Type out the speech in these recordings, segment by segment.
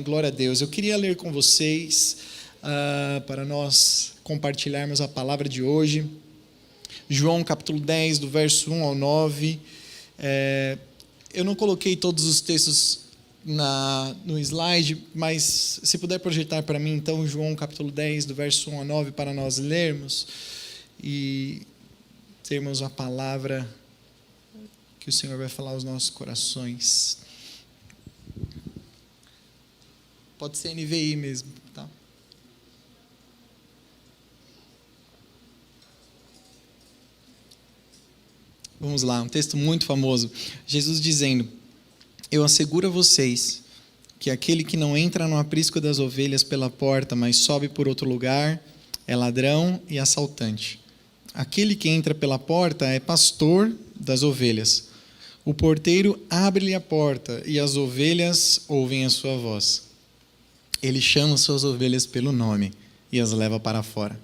Glória a Deus. Eu queria ler com vocês, para nós compartilharmos a palavra de hoje, João capítulo 10, do verso 1 ao 9. Eu não coloquei todos os textos no slide, mas se puder projetar para mim, então, João capítulo 10, do verso 1 ao 9, para nós lermos e termos a palavra que o Senhor vai falar aos nossos corações. Pode ser NVI mesmo, tá? Vamos lá, um texto muito famoso. Jesus dizendo: Eu asseguro a vocês que aquele que não entra no aprisco das ovelhas pela porta, mas sobe por outro lugar, é ladrão e assaltante. Aquele que entra pela porta é pastor das ovelhas. O porteiro abre-lhe a porta e as ovelhas ouvem a sua voz. Ele chama suas ovelhas pelo nome e as leva para fora.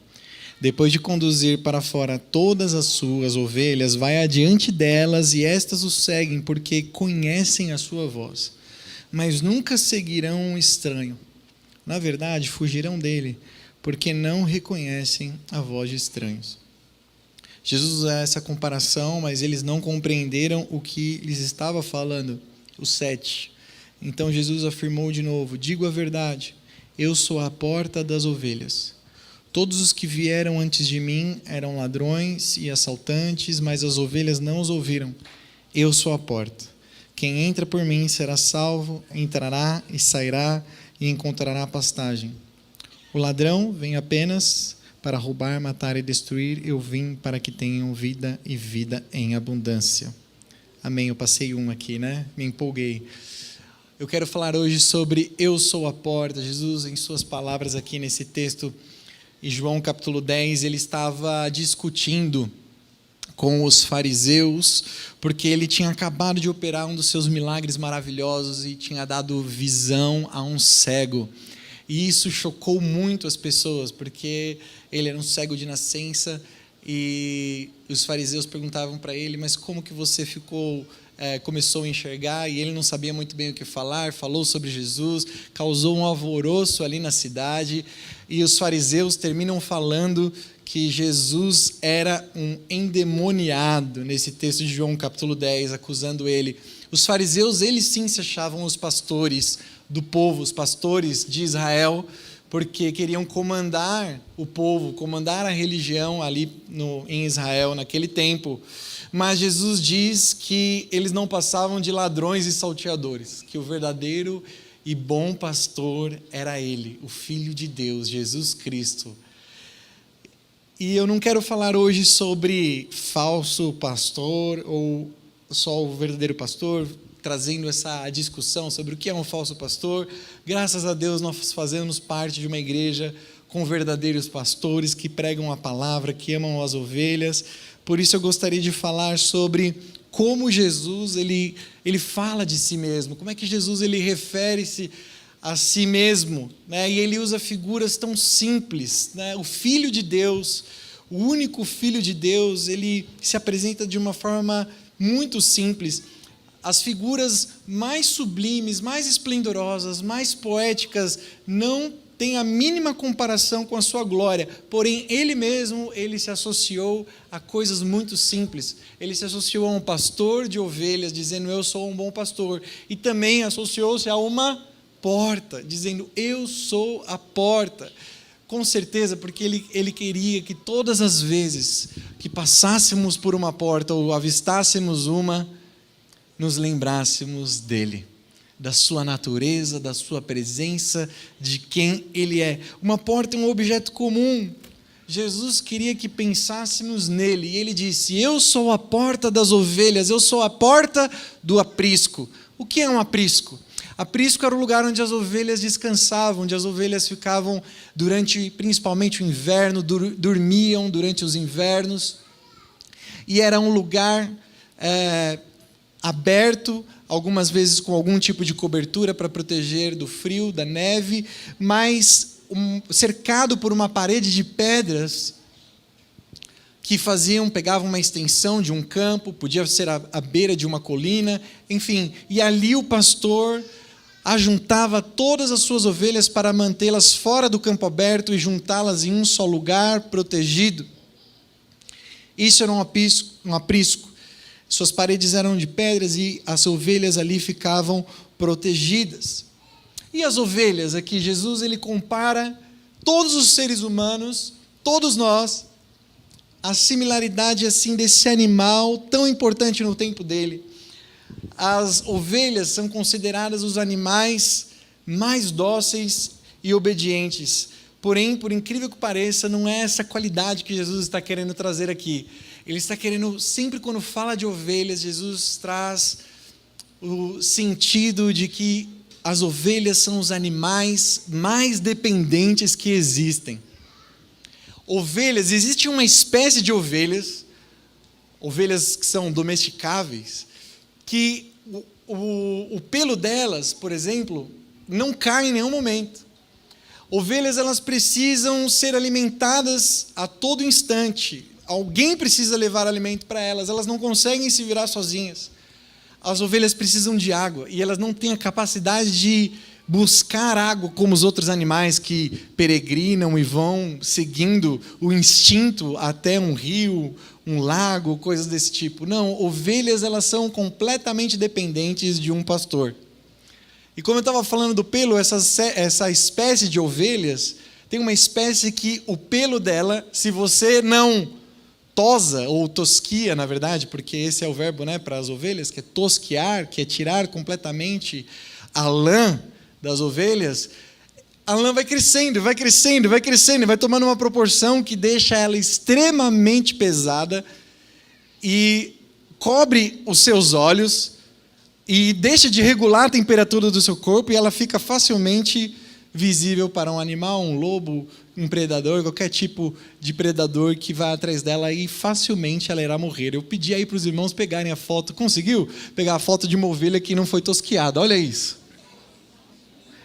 Depois de conduzir para fora todas as suas ovelhas, vai adiante delas e estas o seguem, porque conhecem a sua voz. Mas nunca seguirão um estranho. Na verdade, fugirão dele, porque não reconhecem a voz de estranhos. Jesus usa essa comparação, mas eles não compreenderam o que lhes estava falando. O 7. Então Jesus afirmou de novo: Digo a verdade, eu sou a porta das ovelhas. Todos os que vieram antes de mim eram ladrões e assaltantes, mas as ovelhas não os ouviram. Eu sou a porta. Quem entra por mim será salvo, entrará e sairá e encontrará pastagem. O ladrão vem apenas para roubar, matar e destruir. Eu vim para que tenham vida e vida em abundância. Amém. Eu passei aqui, né? Me empolguei. Eu quero falar hoje sobre eu sou a porta. Jesus, em suas palavras aqui nesse texto, em João capítulo 10, ele estava discutindo com os fariseus, porque ele tinha acabado de operar um dos seus milagres maravilhosos e tinha dado visão a um cego. E isso chocou muito as pessoas, porque ele era um cego de nascença e os fariseus perguntavam para ele: mas como que você começou a enxergar? E ele não sabia muito bem o que falar, falou sobre Jesus, causou um alvoroço ali na cidade, e os fariseus terminam falando que Jesus era um endemoniado, nesse texto de João capítulo 10, acusando ele. Os fariseus, eles sim se achavam os pastores do povo, os pastores de Israel, porque queriam comandar o povo, comandar a religião ali em Israel naquele tempo. Mas Jesus diz que eles não passavam de ladrões e salteadores, que o verdadeiro e bom pastor era ele, o Filho de Deus, Jesus Cristo. E eu não quero falar hoje sobre falso pastor ou só o verdadeiro pastor, trazendo essa discussão sobre o que é um falso pastor. Graças a Deus nós fazemos parte de uma igreja com verdadeiros pastores que pregam a palavra, que amam as ovelhas. Por isso eu gostaria de falar sobre como Jesus ele fala de si mesmo, como é que Jesus ele refere-se a si mesmo, né? E ele usa figuras tão simples, né? O Filho de Deus, o único Filho de Deus, ele se apresenta de uma forma muito simples. As figuras mais sublimes, mais esplendorosas, mais poéticas não têm a mínima comparação com a sua glória, porém ele mesmo, ele se associou a coisas muito simples. Ele se associou a um pastor de ovelhas, dizendo: eu sou um bom pastor, e também associou-se a uma porta, dizendo: eu sou a porta. Com certeza, porque ele queria que todas as vezes que passássemos por uma porta ou avistássemos uma, nos lembrássemos dele, da sua natureza, da sua presença, de quem ele é. Uma porta é um objeto comum. Jesus queria que pensássemos nele, e ele disse: eu sou a porta das ovelhas, eu sou a porta do aprisco. O que é um aprisco? Aprisco era o lugar onde as ovelhas descansavam, onde as ovelhas ficavam principalmente o inverno, dormiam durante os invernos, e era um lugar aberto, algumas vezes com algum tipo de cobertura para proteger do frio, da neve, mas cercado por uma parede de pedras que pegavam uma extensão de um campo, podia ser à beira de uma colina, enfim, e ali o pastor ajuntava todas as suas ovelhas para mantê-las fora do campo aberto e juntá-las em um só lugar protegido. Isso era um aprisco. Suas paredes eram de pedras e as ovelhas ali ficavam protegidas. E as ovelhas, aqui Jesus ele compara todos os seres humanos, todos nós, a similaridade assim desse animal tão importante no tempo dele. As ovelhas são consideradas os animais mais dóceis e obedientes. Porém, por incrível que pareça, não é essa qualidade que Jesus está querendo trazer aqui. Ele está querendo, sempre quando fala de ovelhas, Jesus traz o sentido de que as ovelhas são os animais mais dependentes que existem. Ovelhas, existe uma espécie de ovelhas que são domesticáveis, que o pelo delas, por exemplo, não cai em nenhum momento. Ovelhas, elas precisam ser alimentadas a todo instante. Alguém precisa levar alimento para elas não conseguem se virar sozinhas. As ovelhas precisam de água e elas não têm a capacidade de buscar água como os outros animais que peregrinam e vão seguindo o instinto até um rio, um lago, coisas desse tipo. Não, ovelhas elas são completamente dependentes de um pastor. E como eu estava falando do pelo, essa espécie de ovelhas, tem uma espécie que o pelo dela, se você não tosa, ou tosquia, na verdade, porque esse é o verbo, né, para as ovelhas, que é tosquiar, que é tirar completamente a lã das ovelhas, a lã vai crescendo, vai crescendo, vai crescendo, vai tomando uma proporção que deixa ela extremamente pesada e cobre os seus olhos e deixa de regular a temperatura do seu corpo e ela fica facilmente visível para um animal, um lobo, um predador, qualquer tipo de predador que vai atrás dela e facilmente ela irá morrer. Eu pedi aí para os irmãos pegarem a foto, conseguiu? Pegar a foto de uma ovelha que não foi tosquiada, olha isso.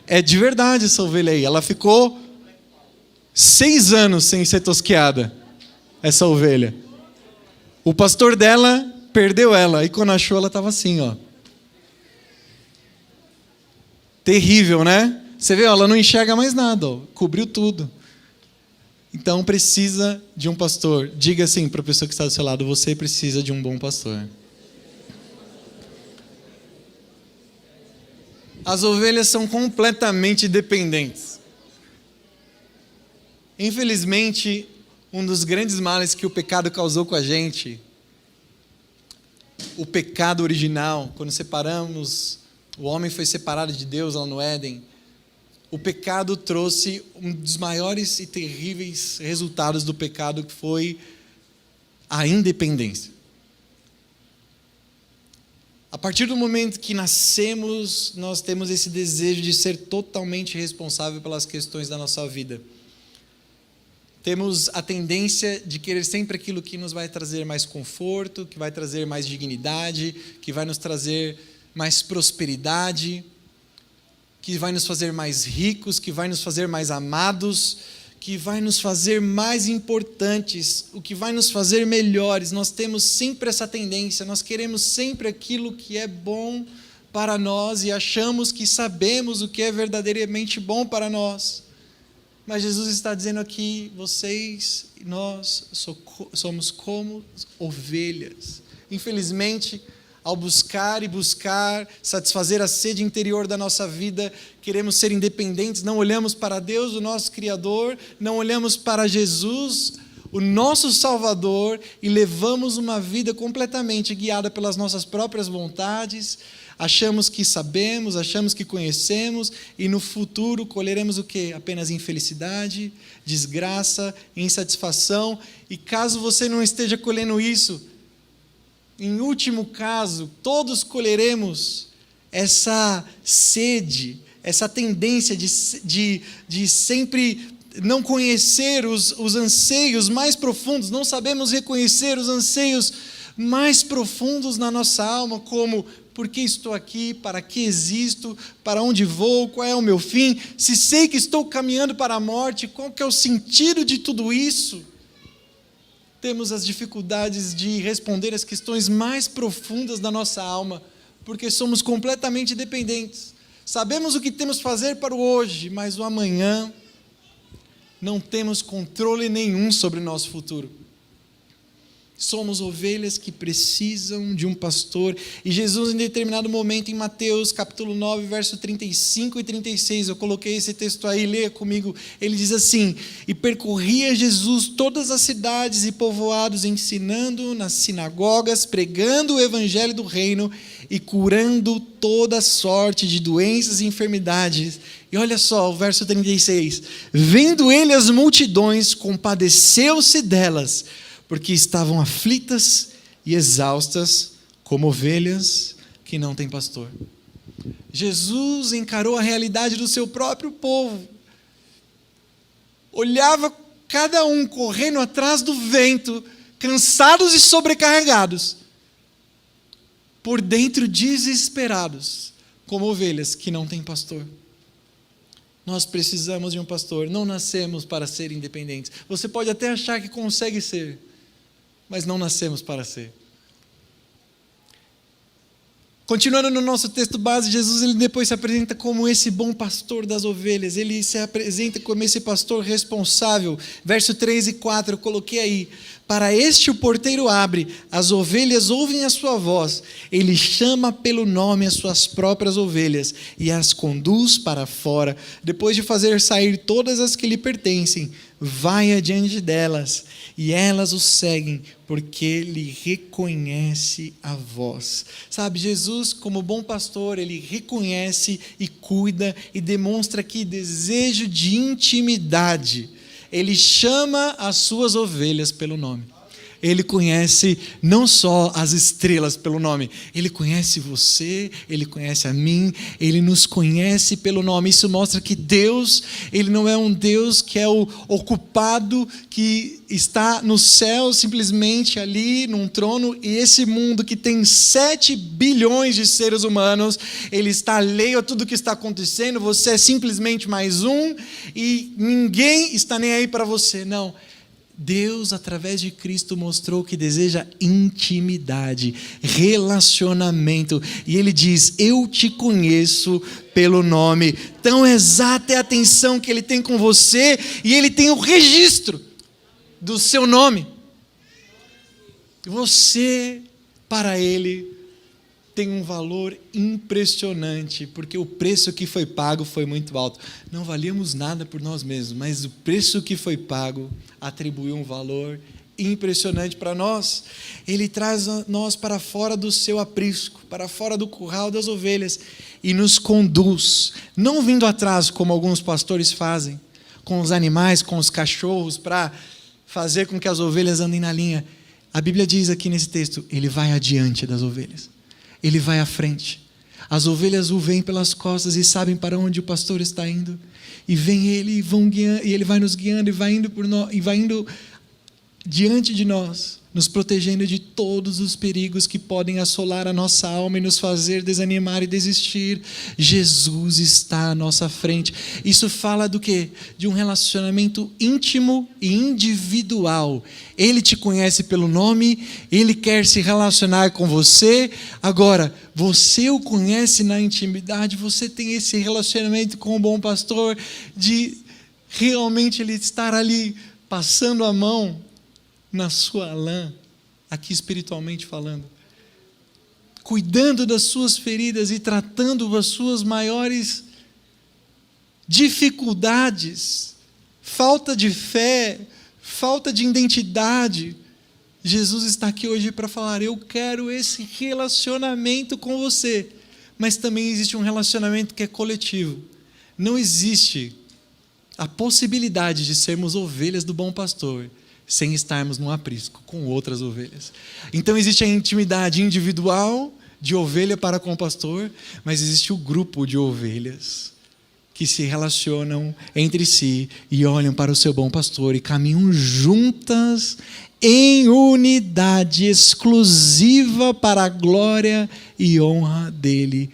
É de verdade essa ovelha aí, ela ficou 6 anos sem ser tosquiada, essa ovelha. O pastor dela perdeu ela, e quando achou ela estava assim, ó. Terrível, né? Você vê, ela não enxerga mais nada, ó, cobriu tudo. Então precisa de um pastor. Diga assim para a pessoa que está do seu lado, você precisa de um bom pastor. As ovelhas são completamente dependentes. Infelizmente, um dos grandes males que o pecado causou com a gente, o pecado original, quando o homem foi separado de Deus lá no Éden, o pecado trouxe um dos maiores e terríveis resultados do pecado, que foi a independência. A partir do momento que nascemos, nós temos esse desejo de ser totalmente responsável pelas questões da nossa vida. Temos a tendência de querer sempre aquilo que nos vai trazer mais conforto, que vai trazer mais dignidade, que vai nos trazer mais prosperidade, que vai nos fazer mais ricos, que vai nos fazer mais amados, que vai nos fazer mais importantes, o que vai nos fazer melhores. Nós temos sempre essa tendência, nós queremos sempre aquilo que é bom para nós e achamos que sabemos o que é verdadeiramente bom para nós. Mas Jesus está dizendo aqui, vocês e nós somos como ovelhas. Infelizmente, ao buscar satisfazer a sede interior da nossa vida, queremos ser independentes, não olhamos para Deus, o nosso Criador, não olhamos para Jesus, o nosso Salvador, e levamos uma vida completamente guiada pelas nossas próprias vontades, achamos que sabemos, achamos que conhecemos, e no futuro colheremos o quê? Apenas infelicidade, desgraça, insatisfação, e caso você não esteja colhendo isso, em último caso, todos colheremos essa sede, essa tendência de sempre não conhecer os anseios mais profundos, não sabemos reconhecer os anseios mais profundos na nossa alma, como: por que estou aqui? Para que existo? Para onde vou? Qual é o meu fim? Se sei que estou caminhando para a morte, qual que é o sentido de tudo isso? Temos as dificuldades de responder às questões mais profundas da nossa alma, porque somos completamente dependentes. Sabemos o que temos que fazer para o hoje, mas o amanhã não temos controle nenhum sobre o nosso futuro. Somos ovelhas que precisam de um pastor. E Jesus, em determinado momento, em Mateus capítulo 9, verso 35 e 36, eu coloquei esse texto aí, leia comigo. Ele diz assim: e percorria Jesus todas as cidades e povoados, ensinando nas sinagogas, pregando o evangelho do reino e curando toda sorte de doenças e enfermidades. E olha só o verso 36, vendo ele as multidões, compadeceu-se delas, porque estavam aflitas e exaustas, como ovelhas que não têm pastor. Jesus encarou a realidade do seu próprio povo. Olhava cada um correndo atrás do vento, cansados e sobrecarregados, por dentro desesperados, como ovelhas que não têm pastor. Nós precisamos de um pastor, não nascemos para ser independentes. Você pode até achar que consegue ser, mas não nascemos para ser. Continuando no nosso texto base, Jesus ele depois se apresenta como esse bom pastor das ovelhas. Ele se apresenta como esse pastor responsável. Verso 3 e 4, eu coloquei aí. Para este o porteiro abre, as ovelhas ouvem a sua voz. Ele chama pelo nome as suas próprias ovelhas e as conduz para fora. Depois de fazer sair todas as que lhe pertencem, vai adiante delas, e elas o seguem, porque lhe reconhece a voz. Sabe, Jesus, como bom pastor, ele reconhece e cuida e demonstra aqui desejo de intimidade. Ele chama as suas ovelhas pelo nome. Ele conhece não só as estrelas pelo nome, ele conhece você, ele conhece a mim, ele nos conhece pelo nome. Isso mostra que Deus, ele não é um Deus que é o ocupado, que está no céu simplesmente ali num trono, e esse mundo que tem 7 bilhões de seres humanos, ele está alheio a tudo que está acontecendo, você é simplesmente mais um e ninguém está nem aí para você. Não. Deus, através de Cristo, mostrou que deseja intimidade, relacionamento. E Ele diz, eu te conheço pelo nome. Tão exata é a atenção que Ele tem com você, e Ele tem o registro do seu nome. Você, para Ele, tem um valor impressionante, porque o preço que foi pago foi muito alto. Não valíamos nada por nós mesmos, mas o preço que foi pago atribuiu um valor impressionante para nós. Ele traz nós para fora do seu aprisco, para fora do curral das ovelhas, e nos conduz, não vindo atrás como alguns pastores fazem, com os animais, com os cachorros, para fazer com que as ovelhas andem na linha. A Bíblia diz aqui nesse texto, ele vai adiante das ovelhas. Ele vai à frente. As ovelhas o veem pelas costas e sabem para onde o pastor está indo. E vem ele e ele vai nos guiando e vai indo por nós, e vai indo diante de nós, nos protegendo de todos os perigos que podem assolar a nossa alma e nos fazer desanimar e desistir. Jesus está à nossa frente. Isso fala do quê? De um relacionamento íntimo e individual. Ele te conhece pelo nome, Ele quer se relacionar com você. Agora, você o conhece na intimidade, você tem esse relacionamento com o bom pastor, de realmente Ele estar ali passando a mão na sua lã, aqui espiritualmente falando, cuidando das suas feridas e tratando as suas maiores dificuldades, falta de fé, falta de identidade. Jesus está aqui hoje para falar, eu quero esse relacionamento com você, mas também existe um relacionamento que é coletivo. Não existe a possibilidade de sermos ovelhas do bom pastor sem estarmos num aprisco com outras ovelhas. Então existe a intimidade individual de ovelha para com o pastor, mas existe o grupo de ovelhas que se relacionam entre si e olham para o seu bom pastor e caminham juntas em unidade exclusiva para a glória e honra dele,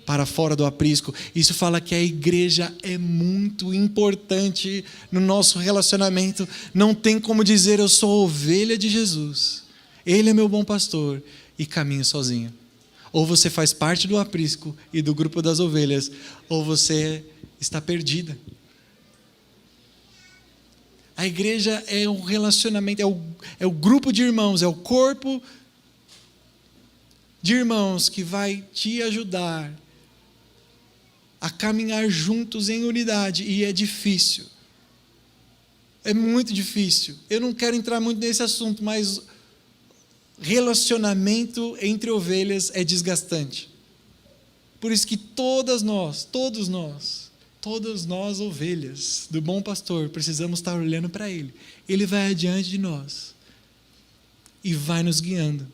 para fora do aprisco. Isso fala que a igreja é muito importante no nosso relacionamento. Não tem como dizer eu sou ovelha de Jesus, Ele é meu bom pastor e caminho sozinho. Ou você faz parte do aprisco e do grupo das ovelhas, ou você está perdida. A igreja é um relacionamento, é o grupo de irmãos, é o corpo de irmãos que vai te ajudar a caminhar juntos em unidade. E é difícil. É muito difícil. Eu não quero entrar muito nesse assunto, mas relacionamento entre ovelhas é desgastante. Por isso que todos nós, ovelhas do bom pastor, precisamos estar olhando para Ele. Ele vai adiante de nós e vai nos guiando,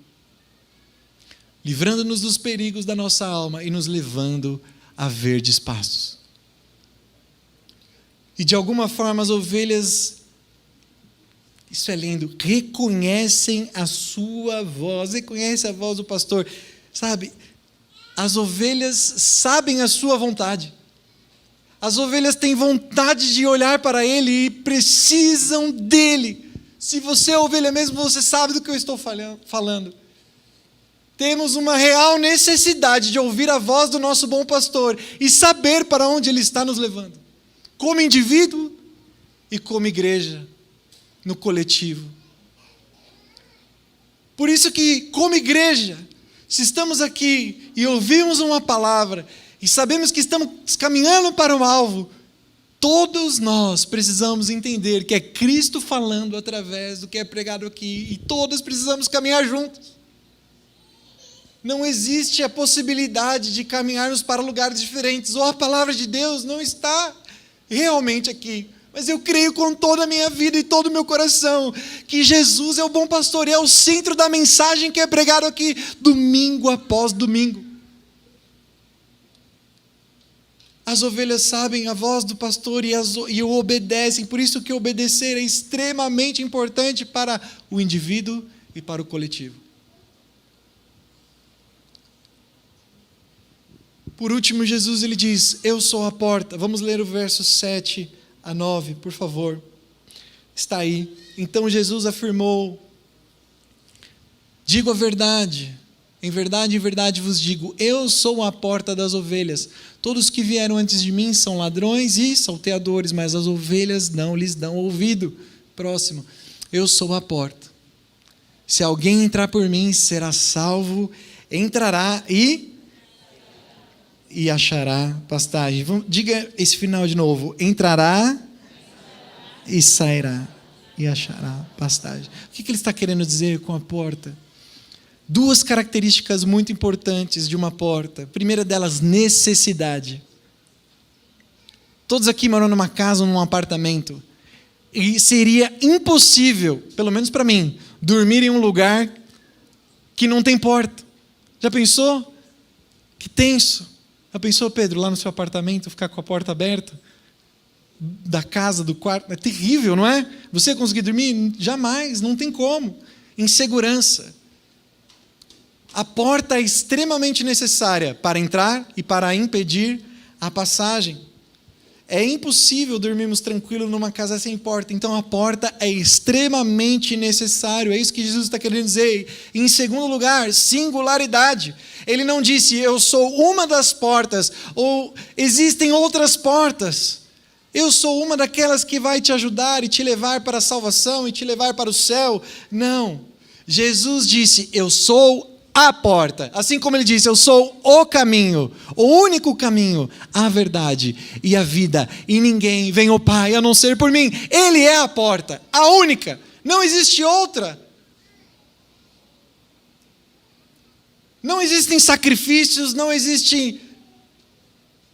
livrando-nos dos perigos da nossa alma e nos levando a verdes pastos. E de alguma forma as ovelhas, isso é lindo, reconhecem a sua voz, reconhecem a voz do pastor. Sabe, as ovelhas sabem a sua vontade. As ovelhas têm vontade de olhar para Ele e precisam dEle. Se você é ovelha mesmo, você sabe do que eu estou falando. Temos uma real necessidade de ouvir a voz do nosso bom pastor e saber para onde Ele está nos levando. Como indivíduo e como igreja, no coletivo. Por isso que, como igreja, se estamos aqui e ouvimos uma palavra e sabemos que estamos caminhando para um alvo, todos nós precisamos entender que é Cristo falando através do que é pregado aqui e todos precisamos caminhar juntos. Não existe a possibilidade de caminharmos para lugares diferentes, ou a palavra de Deus não está realmente aqui. Mas eu creio com toda a minha vida e todo o meu coração que Jesus é o bom pastor e é o centro da mensagem que é pregado aqui, domingo após domingo. As ovelhas sabem a voz do pastor e o obedecem, por isso que obedecer é extremamente importante para o indivíduo e para o coletivo. Por último, Jesus ele diz, eu sou a porta. Vamos ler o verso 7 a 9, por favor. Está aí. Então Jesus afirmou, digo a verdade, em verdade vos digo, eu sou a porta das ovelhas. Todos que vieram antes de mim são ladrões e salteadores, mas as ovelhas não lhes dão ouvido. Próximo, eu sou a porta. Se alguém entrar por mim, será salvo, entrará e achará pastagem. Diga esse final de novo. Entrará e sairá e achará pastagem. O que ele está querendo dizer com a porta? Duas características muito importantes de uma porta. A primeira delas, necessidade. Todos aqui moram numa casa ou num apartamento. E seria impossível, pelo menos para mim, dormir em um lugar que não tem porta. Já pensou? Que tenso. Já pensou, Pedro, lá no seu apartamento, ficar com a porta aberta? Da casa, do quarto? É terrível, não é? Você conseguir dormir? Jamais, não tem como. Insegurança. A porta é extremamente necessária para entrar e para impedir a passagem. É impossível dormirmos tranquilos numa casa sem porta. Então a porta é extremamente necessário. É isso que Jesus está querendo dizer. E, em segundo lugar, singularidade. Ele não disse, eu sou uma das portas, ou existem outras portas. Eu sou uma daquelas que vai te ajudar e te levar para a salvação e te levar para o céu. Não. Jesus disse, eu sou a porta. Assim como ele disse, eu sou o caminho, o único caminho, a verdade e a vida. E ninguém vem ao Pai a não ser por mim. Ele é a porta, a única. Não existe outra. Não existem sacrifícios, não existem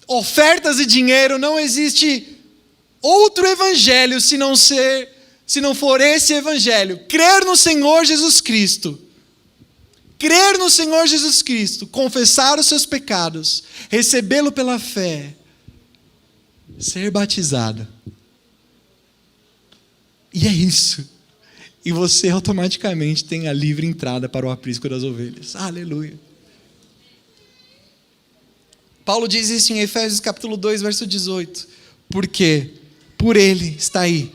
ofertas e dinheiro, não existe outro evangelho se não for esse evangelho. Crer no Senhor Jesus Cristo. Crer no Senhor Jesus Cristo, confessar os seus pecados, recebê-lo pela fé, ser batizado. E é isso. E você automaticamente tem a livre entrada para o aprisco das ovelhas. Aleluia. Paulo diz isso em Efésios capítulo 2, verso 18. Porque por ele, está aí,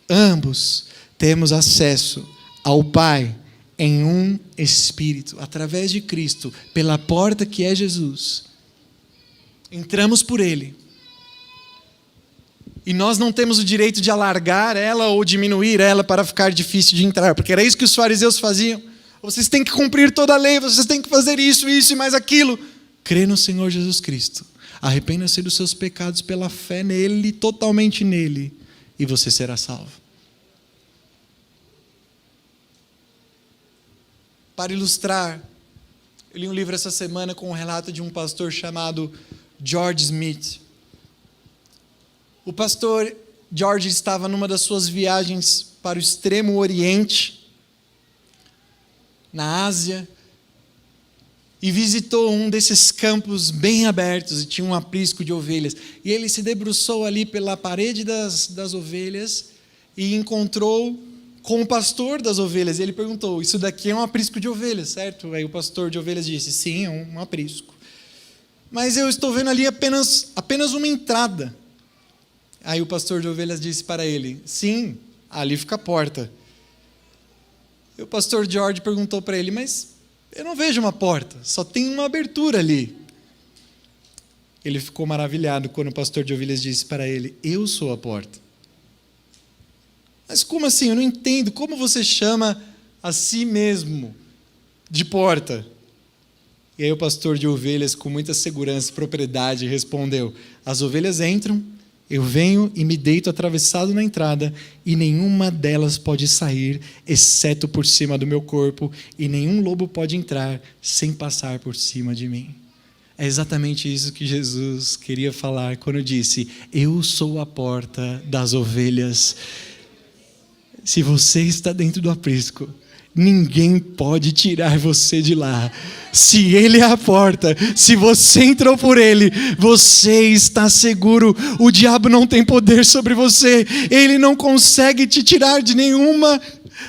ambos temos acesso ao Pai em um espírito, através de Cristo, pela porta que é Jesus. Entramos por Ele. E nós não temos o direito de alargar ela ou diminuir ela para ficar difícil de entrar, porque era isso que os fariseus faziam. Vocês têm que cumprir toda a lei, vocês têm que fazer isso e mais aquilo. Crê no Senhor Jesus Cristo. Arrependa-se dos seus pecados pela fé nele, totalmente nele, e você será salvo. Para ilustrar, eu li um livro essa semana com um relato de um pastor chamado George Smith. O pastor George estava numa das suas viagens para o extremo oriente, na Ásia, e visitou um desses campos bem abertos, e tinha um aprisco de ovelhas. E ele se debruçou ali pela parede das ovelhas e encontrou com o pastor das ovelhas. E ele perguntou: isso daqui é um aprisco de ovelhas, certo? Aí o pastor de ovelhas disse: sim, é um aprisco. Mas eu estou vendo ali apenas uma entrada. Aí o pastor de ovelhas disse para ele: sim, ali fica a porta. E o pastor George perguntou para ele: mas eu não vejo uma porta, só tem uma abertura ali. Ele ficou maravilhado quando o pastor de ovelhas disse para ele: eu sou a porta. Mas como assim? Eu não entendo. Como você chama a si mesmo de porta? E aí o pastor de ovelhas, com muita segurança e propriedade, respondeu: as ovelhas entram, eu venho e me deito atravessado na entrada, e nenhuma delas pode sair, exceto por cima do meu corpo, e nenhum lobo pode entrar sem passar por cima de mim. É exatamente isso que Jesus queria falar quando disse: eu sou a porta das ovelhas. Se você está dentro do aprisco, ninguém pode tirar você de lá. Se Ele é a porta, se você entrou por Ele, você está seguro. O diabo não tem poder sobre você. Ele não consegue te tirar de nenhuma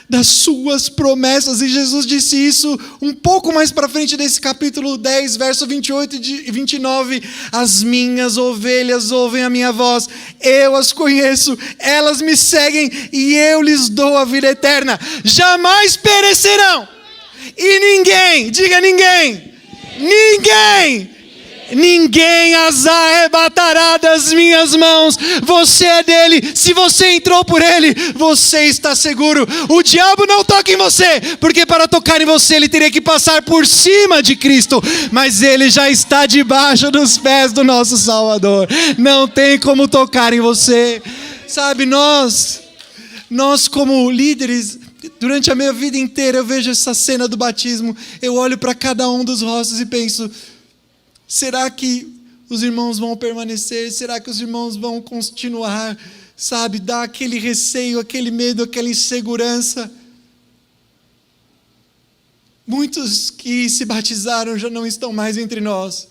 das suas promessas. E Jesus disse isso um pouco mais para frente desse capítulo 10, verso 28 e 29. As minhas ovelhas ouvem a minha voz, eu as conheço, elas me seguem e eu lhes dou a vida eterna. Jamais perecerão. E ninguém, diga ninguém, ninguém as arrebatará das minhas mãos. Você é dele. Se você entrou por ele, você está seguro. O diabo não toca em você, porque para tocar em você ele teria que passar por cima de Cristo, mas ele já está debaixo dos pés do nosso Salvador. Não tem como tocar em você. Sabe, nós como líderes, durante a minha vida inteira eu vejo essa cena do batismo. Eu olho para cada um dos rostos e penso: será que os irmãos vão permanecer? Será que os irmãos vão continuar? Sabe, dá aquele receio, aquele medo, aquela insegurança. Muitos que se batizaram já não estão mais entre nós.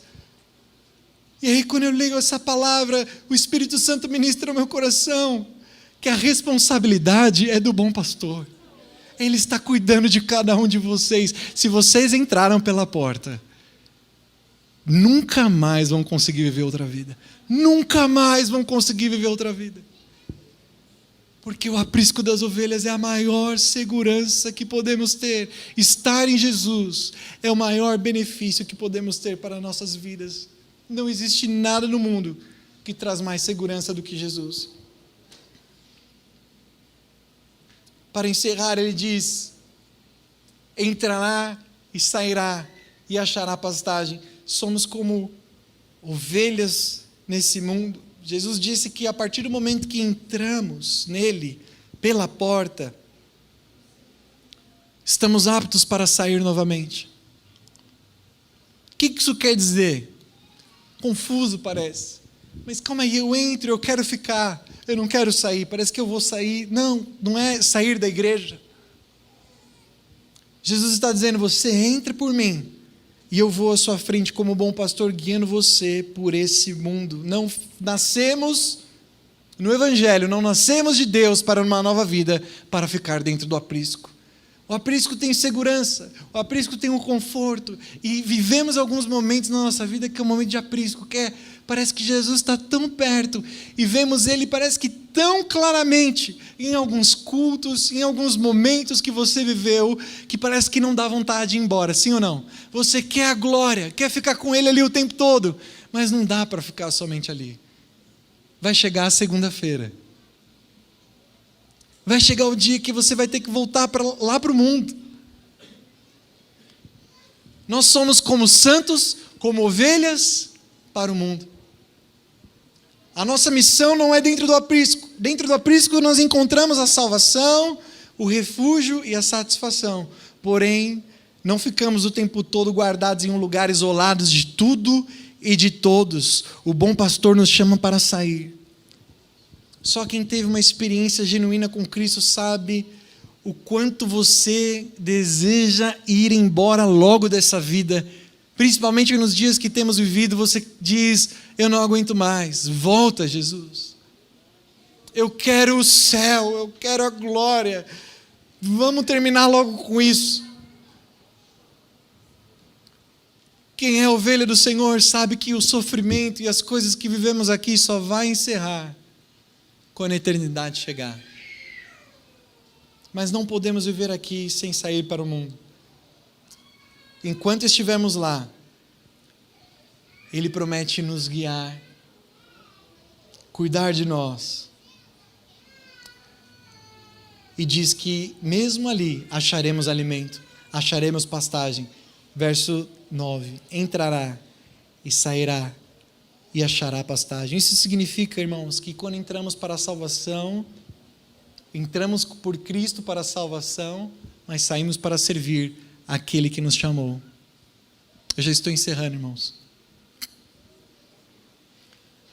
E aí, quando eu leio essa palavra, o Espírito Santo ministra no meu coração que a responsabilidade é do bom pastor. Ele está cuidando de cada um de vocês. Se vocês entraram pela porta, nunca mais vão conseguir viver outra vida. Nunca mais vão conseguir viver outra vida. Porque o aprisco das ovelhas é a maior segurança que podemos ter. Estar em Jesus é o maior benefício que podemos ter para nossas vidas. Não existe nada no mundo que traz mais segurança do que Jesus. Para encerrar, ele diz: entrará e sairá e achará pastagem. Somos como ovelhas nesse mundo. Jesus disse que a partir do momento que entramos nele, pela porta, estamos aptos para sair novamente. O que isso quer dizer? Confuso parece. Mas calma aí, eu entro, eu quero ficar, eu não quero sair, parece que eu vou sair. Não, não é sair da igreja. Jesus está dizendo: você entra por mim, e eu vou à sua frente como bom pastor, guiando você por esse mundo. Não nascemos no Evangelho, não nascemos de Deus para uma nova vida, para ficar dentro do aprisco. O aprisco tem segurança, o aprisco tem um conforto, e vivemos alguns momentos na nossa vida que é um momento de aprisco, parece que Jesus está tão perto, e vemos Ele parece que tão claramente, em alguns cultos, em alguns momentos que você viveu, que parece que não dá vontade de ir embora, sim ou não? Você quer a glória, quer ficar com Ele ali o tempo todo, mas não dá para ficar somente ali. Vai chegar a segunda-feira. Vai chegar o dia que você vai ter que voltar lá para o mundo. Nós somos como santos, como ovelhas para o mundo. A nossa missão não é dentro do aprisco. Dentro do aprisco nós encontramos a salvação, o refúgio e a satisfação. Porém, não ficamos o tempo todo guardados em um lugar isolados de tudo e de todos. O bom pastor nos chama para sair. Só quem teve uma experiência genuína com Cristo sabe o quanto você deseja ir embora logo dessa vida. Principalmente nos dias que temos vivido, você diz: eu não aguento mais, volta, Jesus. Eu quero o céu, eu quero a glória. Vamos terminar logo com isso. Quem é ovelha do Senhor sabe que o sofrimento e as coisas que vivemos aqui só vai encerrar quando a eternidade chegar. Mas não podemos viver aqui sem sair para o mundo. Enquanto estivermos lá, Ele promete nos guiar, cuidar de nós. E diz que mesmo ali acharemos alimento, acharemos pastagem. Verso 9: entrará e sairá e achará pastagem. Isso significa, irmãos, que quando entramos para a salvação, entramos por Cristo para a salvação, mas saímos para servir aquele que nos chamou. Eu já estou encerrando, irmãos.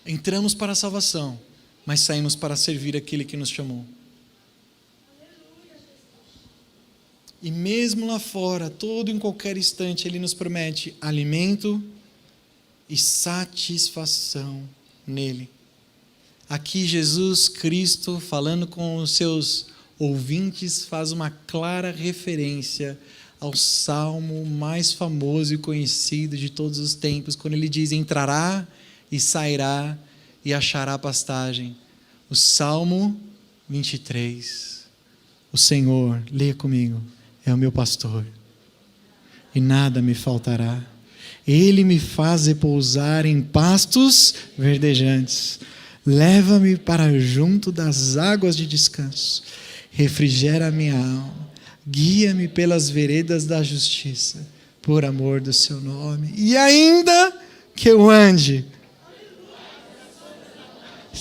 Entramos para a salvação, mas saímos para servir aquele que nos chamou. E mesmo lá fora, todo em qualquer instante, Ele nos promete alimento e satisfação nele. Aqui Jesus Cristo, falando com os seus ouvintes, faz uma clara referência ao salmo mais famoso e conhecido de todos os tempos, quando ele diz: entrará e sairá e achará pastagem. O Salmo 23. O Senhor, leia comigo, é o meu pastor, e nada me faltará. Ele me faz repousar em pastos verdejantes. Leva-me para junto das águas de descanso. Refrigera a minha alma. Guia-me pelas veredas da justiça, por amor do seu nome. E ainda que eu ande,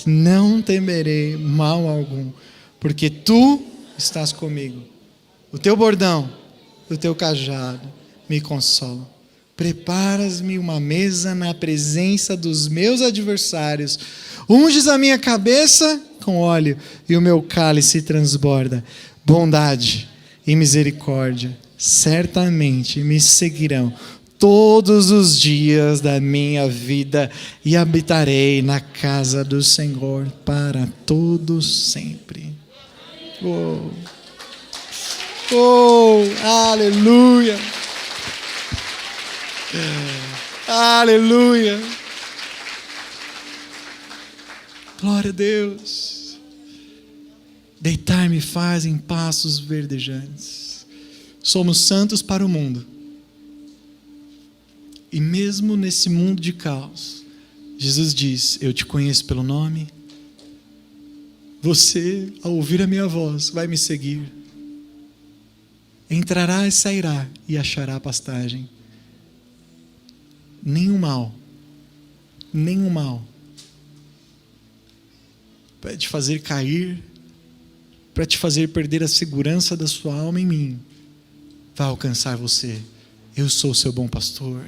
não temerei mal algum, porque tu estás comigo. O teu bordão, o teu cajado me consolam. Preparas-me uma mesa na presença dos meus adversários. Unges a minha cabeça com óleo e o meu cálice transborda. Bondade e misericórdia certamente me seguirão todos os dias da minha vida, e habitarei na casa do Senhor para todo sempre. Oh, aleluia! Aleluia! Glória a Deus! Deitar-me faz em pastos verdejantes. Somos santos para o mundo. E mesmo nesse mundo de caos, Jesus diz: eu te conheço pelo nome. Você, ao ouvir a minha voz, vai me seguir. Entrará e sairá e achará pastagem. Nenhum mal para te fazer cair, para te fazer perder a segurança da sua alma em mim, vai alcançar você. Eu sou o seu bom pastor.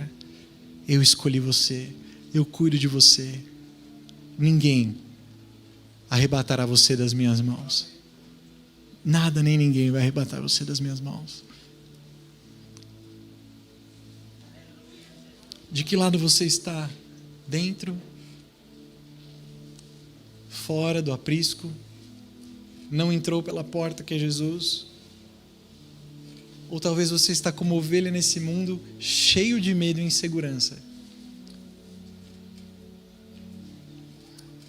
Eu escolhi você. Eu cuido de você. Ninguém arrebatará você das minhas mãos. Nada nem ninguém vai arrebatar você das minhas mãos. De que lado você está? Dentro? Fora do aprisco? Não entrou pela porta que é Jesus? Ou talvez você está como ovelha nesse mundo, cheio de medo e insegurança.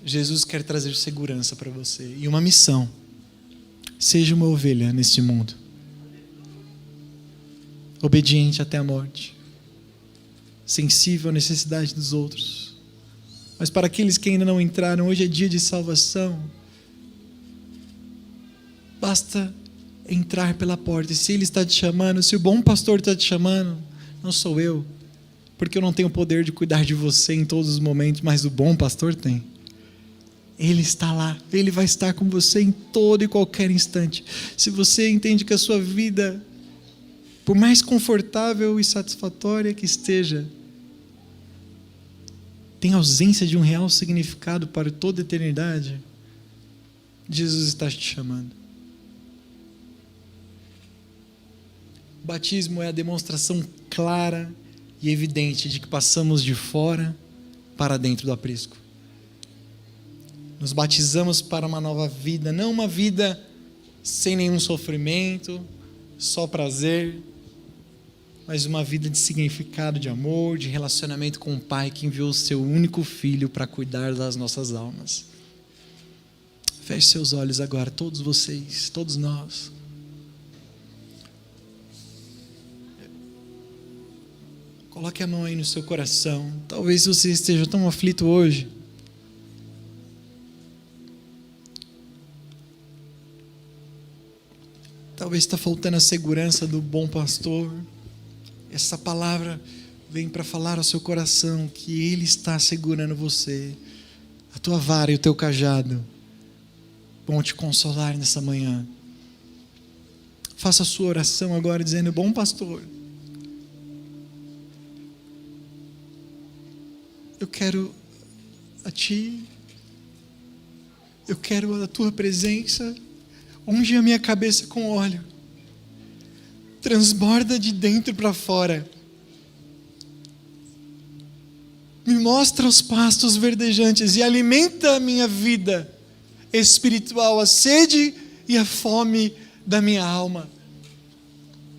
Jesus quer trazer segurança para você e uma missão. Seja uma ovelha neste mundo, obediente até a morte, sensível à necessidade dos outros. Mas para aqueles que ainda não entraram, hoje é dia de salvação. Basta entrar pela porta. E se Ele está te chamando, se o bom pastor está te chamando, não sou eu, porque eu não tenho o poder de cuidar de você em todos os momentos, mas o bom pastor tem. Ele está lá, Ele vai estar com você em todo e qualquer instante. Se você entende que a sua vida, por mais confortável e satisfatória que esteja, tem ausência de um real significado para toda a eternidade, Jesus está te chamando. O batismo é a demonstração clara e evidente de que passamos de fora para dentro do aprisco. Nos batizamos para uma nova vida, não uma vida sem nenhum sofrimento, só prazer, mas uma vida de significado, de amor, de relacionamento com o Pai que enviou o seu único Filho para cuidar das nossas almas. Feche seus olhos agora, todos vocês, todos nós. Coloque a mão aí no seu coração. Talvez você esteja tão aflito hoje. Talvez está faltando a segurança do bom pastor. Essa palavra vem para falar ao seu coração que Ele está segurando você. A tua vara e o teu cajado vão te consolar nessa manhã. Faça a sua oração agora dizendo: bom pastor, eu quero a Ti, eu quero a Tua presença. Unge a minha cabeça com óleo, transborda de dentro para fora, me mostra os pastos verdejantes e alimenta a minha vida espiritual, a sede e a fome da minha alma.